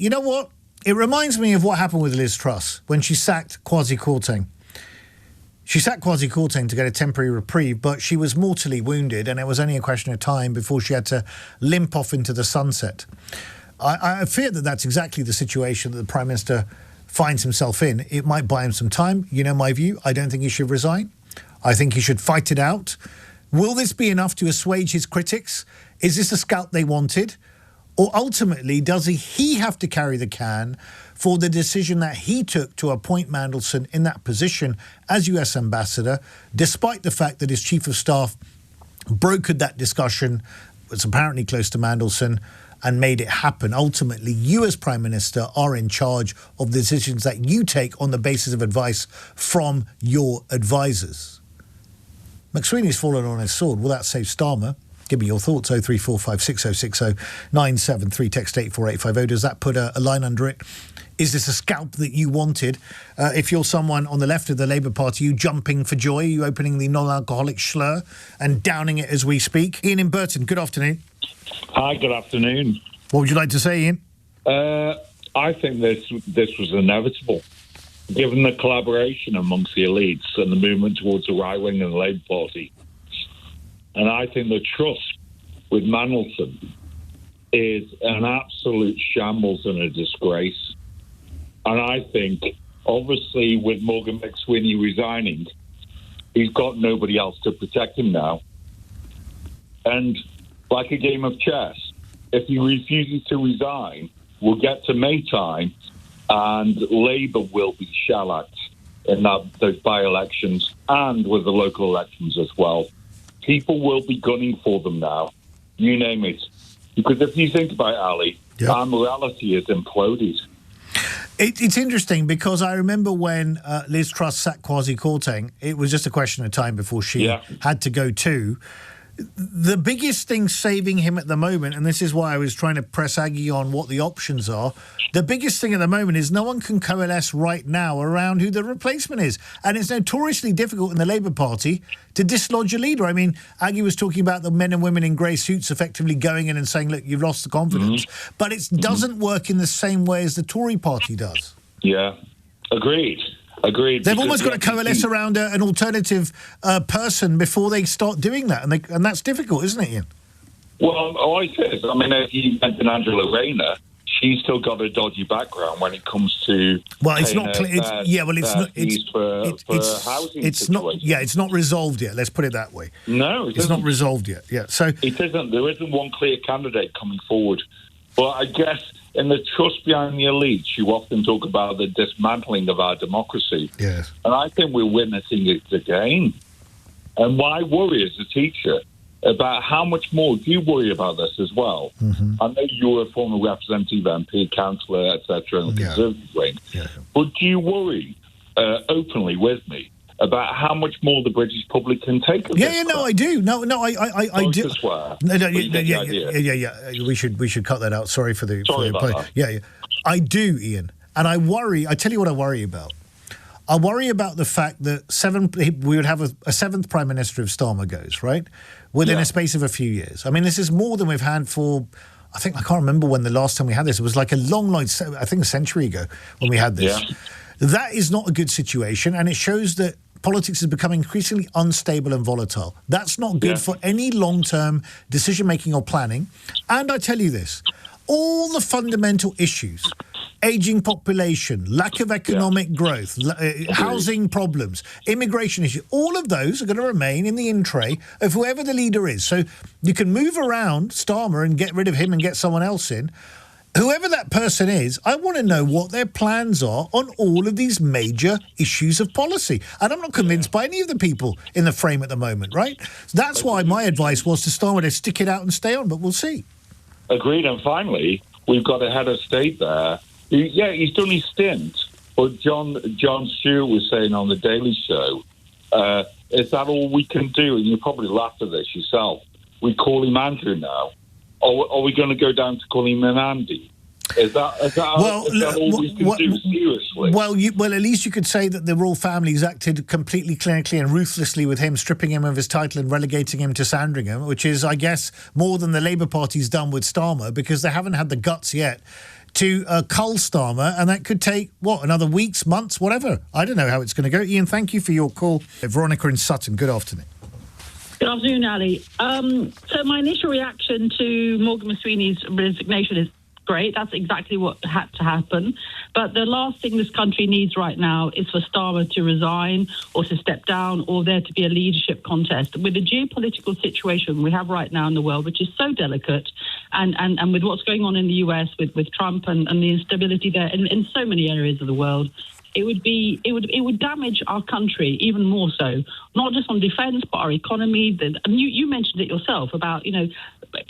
You know what? It reminds me of what happened with Liz Truss when she sacked Kwasi Kwarteng. She sacked Kwasi Kwarteng to get a temporary reprieve, but she was mortally wounded, and it was only a question of time before she had to limp off into the sunset. I fear that that's exactly the situation that the Prime Minister finds himself in. It might buy him some time. You know my view. I don't think he should resign. I think he should fight it out. Will this be enough to assuage his critics? Is this the scalp they wanted? Or ultimately, does he have to carry the can for the decision that he took to appoint Mandelson in that position as US Ambassador, despite the fact that his Chief of Staff brokered that discussion, was apparently close to Mandelson, and made it happen? Ultimately, you as Prime Minister are in charge of the decisions that you take on the basis of advice from your advisors. McSweeney's fallen on his sword. Will that save Starmer? Give me your thoughts. 03456060973, text 84850. Does that put a line under it? Is this a scalp that you wanted? If you're someone on the left of the Labour Party, you jumping for joy? Are you opening the non-alcoholic Schlur and downing it as we speak? Ian in Burton, good afternoon. Hi, good afternoon. What would you like to say, Ian? I think this was inevitable, given the collaboration amongst the elites and the movement towards the right wing of the Labour Party. And I think the trust with Mandelson is an absolute shambles and a disgrace. And I think, obviously, with Morgan McSweeney resigning, he's got nobody else to protect him now. And like a game of chess, if he refuses to resign, we'll get to May time and Labour will be shellacked in those by-elections and with the local elections as well. People will be gunning for them now, you name it. Because if you think about it, Ali, our morality is imploded. It's interesting because I remember when Liz Truss sacked Kwasi Kwarteng, it was just a question of time before she had to go too. The biggest thing saving him at the moment, and this is why I was trying to press Aggie on what the options are, the biggest thing at the moment is no one can coalesce right now around who the replacement is. And it's notoriously difficult in the Labour Party to dislodge a leader. I mean, Aggie was talking about the men and women in grey suits effectively going in and saying, look, you've lost the confidence. But it doesn't work in the same way as the Tory party does. Yeah, agreed. They've almost got to coalesce around an alternative person before they start doing that. And that's difficult, isn't it, Ian? Well, it is. I mean, if you mentioned Angela Rayner, she's still got a dodgy background when it comes to it's not clear. It's not resolved yet. Let's put it that way. No, it's not resolved yet. Yeah, so it isn't. There isn't one clear candidate coming forward. But I guess in the trust behind the elites, you often talk about the dismantling of our democracy. Yes, and I think we're witnessing it again. And why worry as a teacher about how much more do you worry about this as well? I know you're a former representative MP, councillor, etc., and the Conservative wing. But do you worry openly with me about how much more the British public can take of this? I do. I do. We should cut that out. Sorry about that. I do, Ian, and I worry. I tell you what I worry about. I worry about the fact that we would have a seventh Prime Minister if Starmer goes, right? Within a space of a few years. I mean, this is more than we've had for, I can't remember when the last time we had this. It was like a I think a century ago when we had this. Yeah. That is not a good situation, and it shows that politics is becoming increasingly unstable and volatile. That's not good for any long-term decision-making or planning. And I tell you this, all the fundamental issues, aging population, lack of economic growth, housing problems, immigration issues, all of those are going to remain in the in-tray of whoever the leader is. So you can move around Starmer and get rid of him and get someone else in. Whoever that person is, I want to know what their plans are on all of these major issues of policy. And I'm not convinced by any of the people in the frame at the moment, right? So that's why my advice was to Starmer to stick it out and stay on, but we'll see. Agreed. And finally, we've got a head of state there. He's done his stint, but John Stewart was saying on the Daily Show, is that all we can do? And you probably laughed at this yourself. We call him Andrew now. Are we going to go down to calling him Andy? Is that all we can do, seriously? Well, at least you could say that the royal family's acted completely clinically and ruthlessly with him, stripping him of his title and relegating him to Sandringham, which is, I guess, more than the Labour Party's done with Starmer, because they haven't had the guts yet to cull Starmer, and that could take, another weeks, months, whatever. I don't know how it's going to go. Ian, thank you for your call. Veronica in Sutton, good afternoon. Good afternoon, Ali. So my initial reaction to Morgan McSweeney's resignation is great. That's exactly what had to happen. But the last thing this country needs right now is for Starmer to resign or to step down or there to be a leadership contest. With the geopolitical situation we have right now in the world, which is so delicate, and with what's going on in the US with Trump and the instability there in so many areas of the world, it would damage our country even more so, not just on defence, but our economy. You mentioned it yourself about,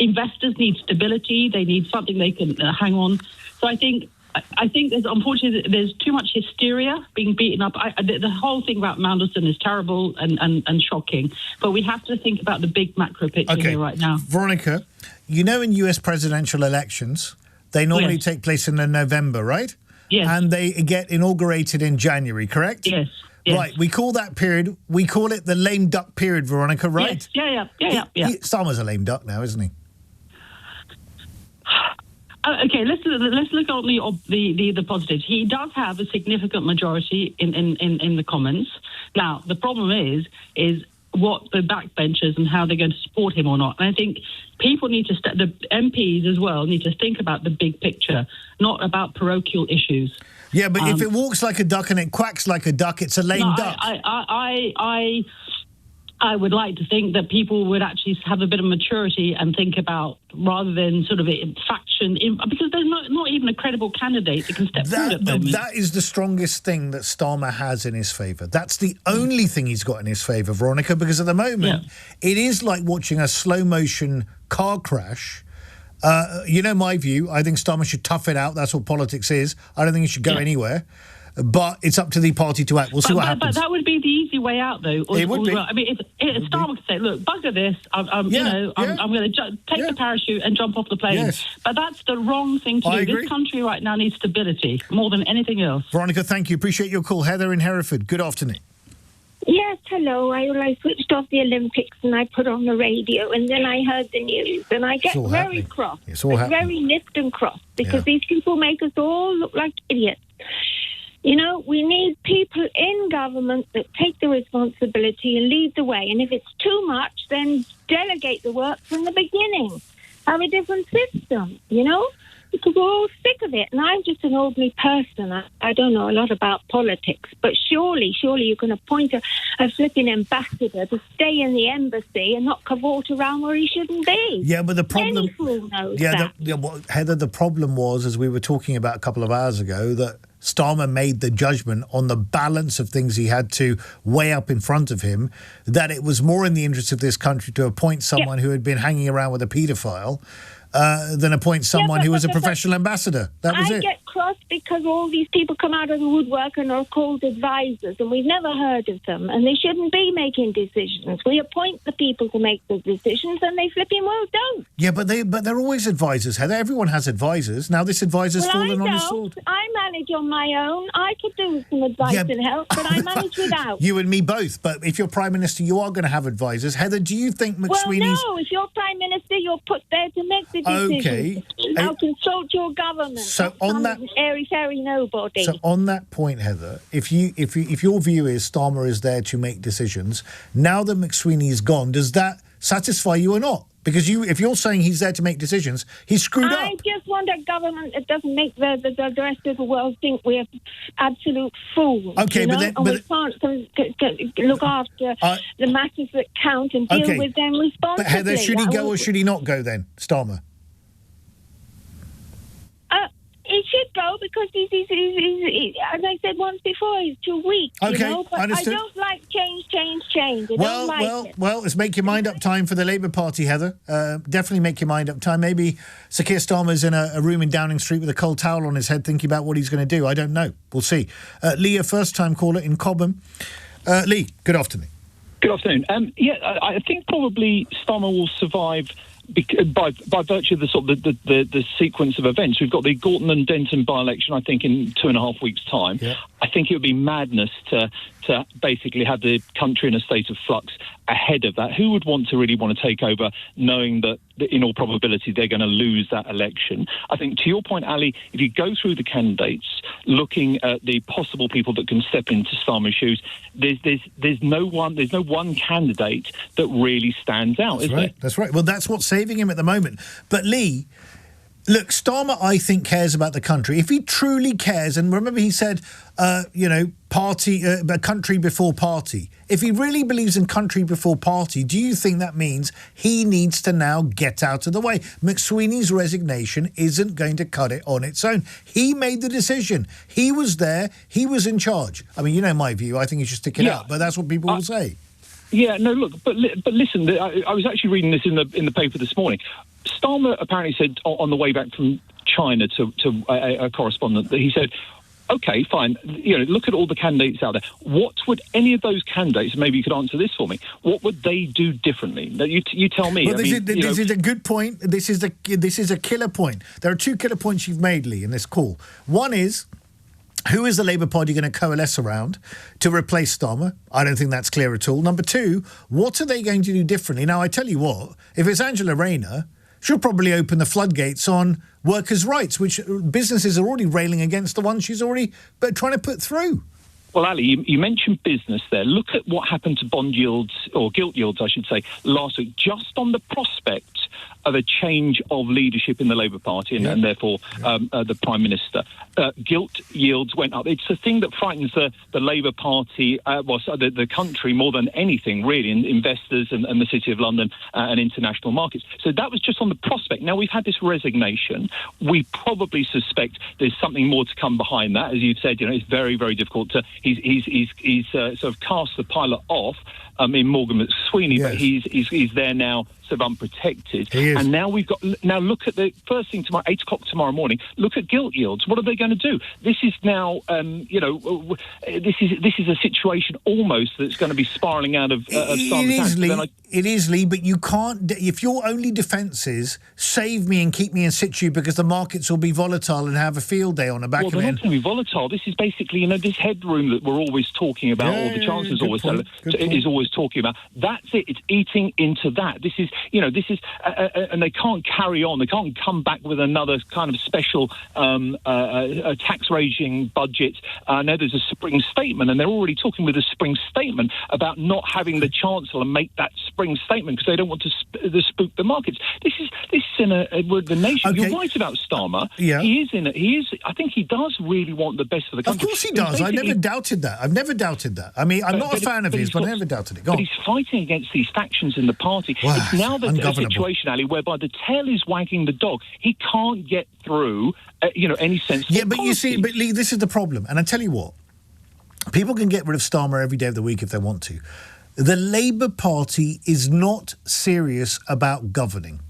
investors need stability. They need something they can hang on. So I think there's, unfortunately, there's too much hysteria being beaten up. The whole thing about Mandelson is terrible and shocking, but we have to think about the big macro picture here right now. Veronica, in US presidential elections, they normally take place in November, right? Yes. And they get inaugurated in January, correct? Yes. Right, we call that period, we call it the lame duck period, Veronica, right? Yes. Yeah. Starmer's a lame duck now, isn't he? Okay, let's look at the positives. He does have a significant majority in the Commons. Now, the problem is what the backbenchers and how they're going to support him or not. And I think people need to, the MPs as well, need to think about the big picture, not about parochial issues. Yeah, but if it walks like a duck and it quacks like a duck, it's a lame duck. I would like to think that people would actually have a bit of maturity and think about, rather than sort of a faction, because there's not even a credible candidate that can step forward at the moment. That is the strongest thing that Starmer has in his favour. That's the only thing he's got in his favour, Veronica, because at the moment, it is like watching a slow-motion car crash. My view, I think Starmer should tough it out. That's what politics is. I don't think he should go anywhere. But it's up to the party to act. We'll see what happens. But that would be the easy way out, though. It would be. I mean, Starmer could say, "Look, bugger this. I'm going to take the parachute and jump off the plane." Yes. But that's the wrong thing to do. Agree. This country right now needs stability more than anything else. Veronica, thank you. Appreciate your call. Heather in Hereford. Good afternoon. Yes, hello. I switched off the Olympics and I put on the radio and then I heard the news and I get very cross. It's all happening. Very nipped and cross because these people make us all look like idiots. We need people in government that take the responsibility and lead the way. And if it's too much, then delegate the work from the beginning. Have a different system, because we're all sick of it. And I'm just an ordinary person. I don't know a lot about politics. But surely you can appoint a flipping ambassador to stay in the embassy and not cavort around where he shouldn't be. Yeah, but the problem... Any fool knows that. Heather, the problem was, as we were talking about a couple of hours ago, that Starmer made the judgment on the balance of things he had to weigh up in front of him, that it was more in the interest of this country to appoint someone who had been hanging around with a paedophile than appoint someone who was a professional ambassador. That was it. I get cross because all these people come out of the woodwork and are called advisors, and we've never heard of them, and they shouldn't be making decisions. We appoint the people to make the decisions, and they flipping well don't. Yeah, but they're always advisors, Heather. Everyone has advisors. Now this advisor's fallen on his sword. I manage on my own. I could do with some advice and help, but I manage without. You and me both. But if you're Prime Minister, you are going to have advisors. Heather, do you think McSweeney's... Well, no. If you're Prime Minister, you're put there to make the decisions. Okay. Now consult your government. So on that... airy-fairy nobody. So on that point, Heather, if your view is Starmer is there to make decisions, now that McSweeney's gone, does that satisfy you or not? Because if you're saying he's there to make decisions, he's screwed up. I just want a government that doesn't make the rest of the world think we're absolute fools. Okay, we can't look after the matters that count and deal with them responsibly. But Heather, should he go or should he not go then, Starmer? He should go because he's, as I said once before, he's too weak. Okay, but understood. I don't like change. Well, let's make your mind up time for the Labour Party, Heather. Definitely make your mind up time. Maybe Sir Keir Starmer's in a room in Downing Street with a cold towel on his head thinking about what he's going to do. I don't know. We'll see. Lee, a first-time caller in Cobham. Lee, good afternoon. Good afternoon. I think probably Starmer will survive by virtue of the sort of the sequence of events, we've got the Gorton and Denton by-election, I think, in 2.5 weeks' time. Yeah. I think it would be madness to basically have the country in a state of flux ahead of that. Who would really want to take over knowing that in all probability they're going to lose that election? I think, to your point, Ali, if you go through the candidates, looking at the possible people that can step into Starmer's shoes, there's no one candidate that really stands out, is there? That's right. Well, that's what's saving him at the moment. But Lee, look, Starmer, I think, cares about the country. If he truly cares, and remember he said, country before party. If he really believes in country before party, do you think that means he needs to now get out of the way? McSweeney's resignation isn't going to cut it on its own. He made the decision. He was there. He was in charge. I mean, you know my view. I think he should stick it out, but that's what people will say. Yeah, no, look, but listen, I was actually reading this in the paper this morning. Starmer apparently said on the way back from China to a correspondent that he said, OK, fine, look at all the candidates out there. What would any of those candidates, maybe you could answer this for me, what would they do differently? You tell me. Well, this is a good point. This is a killer point. There are two killer points you've made, Lee, in this call. One is, who is the Labour Party going to coalesce around to replace Starmer? I don't think that's clear at all. Number two, what are they going to do differently? Now, I tell you what, if it's Angela Rayner, she'll probably open the floodgates on workers' rights, which businesses are already railing against, the ones she's already trying to put through. Well, Ali, you mentioned business there. Look at what happened to bond yields, or gilt yields, I should say, last week, just on the prospect of a change of leadership in the Labour Party and therefore the Prime Minister. Gilt yields went up. It's a thing that frightens the Labour Party, the country more than anything, really, and investors and the City of London and international markets. So that was just on the prospect. Now, we've had this resignation. We probably suspect there's something more to come behind that. As you've said, it's very, very difficult to... He's sort of cast the pilot off in Morgan McSweeney, but he's there now, sort of unprotected. And now look at the first thing tomorrow, 8 o'clock tomorrow morning. Look at gilt yields. What are they going to do? This is now, this is a situation almost that's going to be spiralling out of It is, Lee, but you can't. If your only defence is save me and keep me in situ because the markets will be volatile and have a field day on the back of it. Well, they're not going to be volatile. This is basically, this headroom that we're always talking about, or the Chancellor's is always talking about. That's it. It's eating into that. This is, and they can't carry on. They can't come back with another kind of special tax regime budget. I know there's a spring statement, and they're already talking with a spring statement about not having the Chancellor make that spring statement because they don't want to spook the markets. This is in the nation. Okay. You're right about Starmer. Yeah. I think he does really want the best for the country. Of course he does. I never doubted that. I've never doubted that. I mean, I'm not a fan of his, but I never doubted it. Go on. But he's fighting against these factions in the party. Wow, it's now the situation, Ali, whereby the tail is wagging the dog. He can't get through, any sense. Yeah, but you see, Lee, this is the problem. And I tell you what, people can get rid of Starmer every day of the week if they want to. The Labour Party is not serious about governing.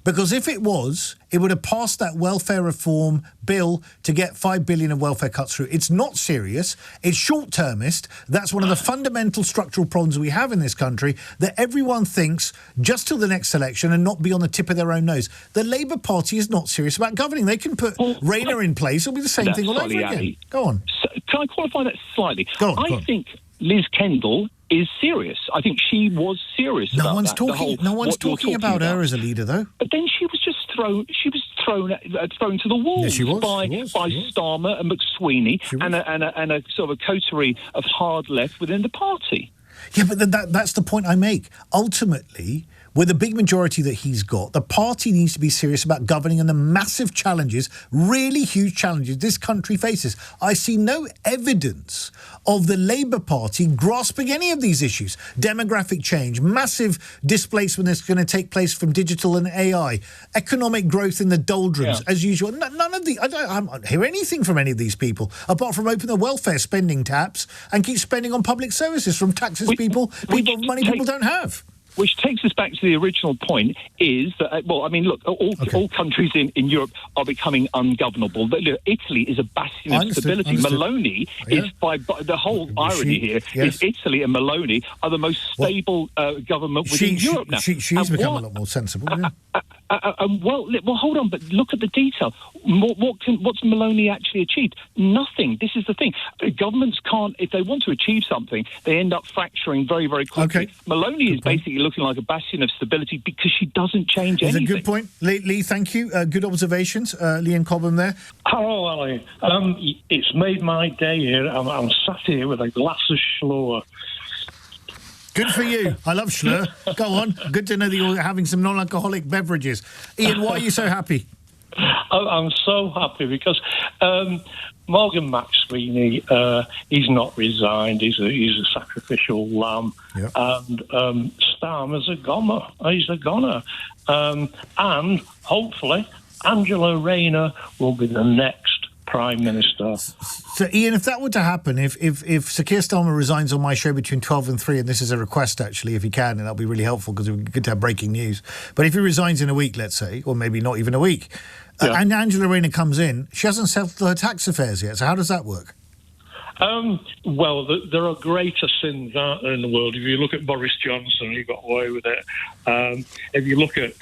Because if it was, it would have passed that welfare reform bill to get $5 billion of welfare cuts through. It's not serious. It's short-termist. That's one of the fundamental structural problems we have in this country, that everyone thinks just till the next election and not be on the tip of their own nose. The Labour Party is not serious about governing. They can put Rayner in place. It'll be the same thing all over again. Go on. So, can I qualify that slightly? Go on. I think Liz Kendall is serious. I think she was serious about that. No one's talking about her as a leader, though. But then she was just thrown. She was thrown to the wolves by Starmer and McSweeney and a sort of a coterie of hard left within the party. Yeah, but that's the point I make. Ultimately, with the big majority that he's got, the party needs to be serious about governing and the massive challenges, really huge challenges this country faces. I see no evidence of the Labour Party grasping any of these issues. Demographic change, massive displacement that's going to take place from digital and AI, economic growth in the doldrums, as usual. None of the... I don't hear anything from any of these people, apart from open the welfare spending taps and keep spending on public services from taxes people don't have. Which takes us back to the original point, is that, look, all countries in Europe are becoming ungovernable. Italy is a bastion of stability. Maloney is, by the whole irony here, is Italy and Maloney are the most stable government within Europe now. She's become a lot more sensible. Hold on, but look at the detail. What's Maloney actually achieved? Nothing. This is the thing. Governments can't, if they want to achieve something, they end up fracturing very, very quickly. Okay. Maloney is basically looking like a bastion of stability because she doesn't change anything. That's a good point. Lee, thank you. Good observations. Lee and Cobham there. Hello, Ali. It's made my day here. I'm sat here with a glass of Schlur. Good for you. I love Schlur. Go on. Good to know that you're having some non-alcoholic beverages. Ian, why are you so happy? I'm so happy because Morgan McSweeney, he's not resigned. He's a sacrificial lamb. Yep. And Starmer's a goner. He's a goner. And hopefully Angela Rayner will be the next Prime Minister. So, Ian, if that were to happen, if Sir Keir Starmer resigns on my show between 12 and 3, and this is a request, actually, if he can, and that'll be really helpful because it would be good to have breaking news. But if he resigns in a week, let's say, or maybe not even a week, and Angela Rayner comes in, she hasn't settled her tax affairs yet. So how does that work? Well, there are greater sins, aren't there, in the world? If you look at Boris Johnson, he got away with it. If you look at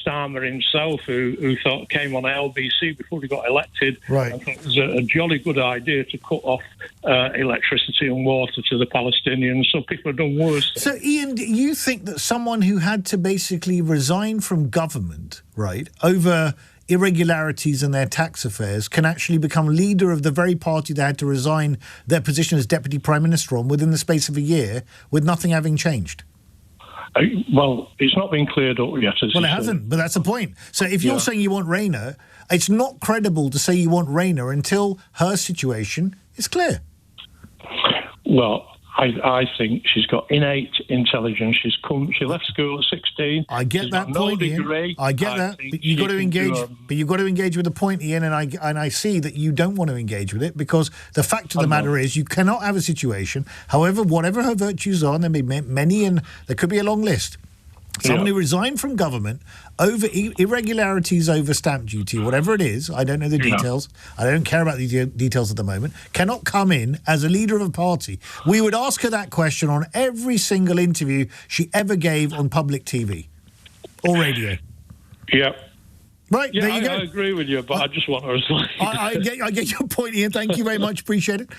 Starmer himself, who came on LBC before he got elected, right. I thought it was a jolly good idea to cut off electricity and water to the Palestinians, so people have done worse. So, Ian, do you think that someone who had to basically resign from government, right, over irregularities in their tax affairs can actually become leader of the very party they had to resign their position as Deputy Prime Minister on within the space of a year with nothing having changed? Well, it's not been cleared up yet. Well, it hasn't, but that's the point. So if you're saying you want Rayner, it's not credible to say you want Rayner until her situation is clear. Well, I think she's got innate intelligence. She left school at 16. I get she's that got point, no degree. Ian. I get that. But you've got to engage. But you've got to engage with the point, Ian. And I see that you don't want to engage with it because the fact of the matter is you cannot have a situation. However, whatever her virtues are, and there may be many, and there could be a long list. Someone who resigned from government over irregularities over stamp duty, whatever it is, I don't know the details, I don't care about the details at the moment, cannot come in as a leader of a party. We would ask her that question on every single interview she ever gave on public TV or radio. Yeah. Right, there you go. I agree with you, but I just want to resign. I get your point, Ian. Thank you very much. Appreciate it.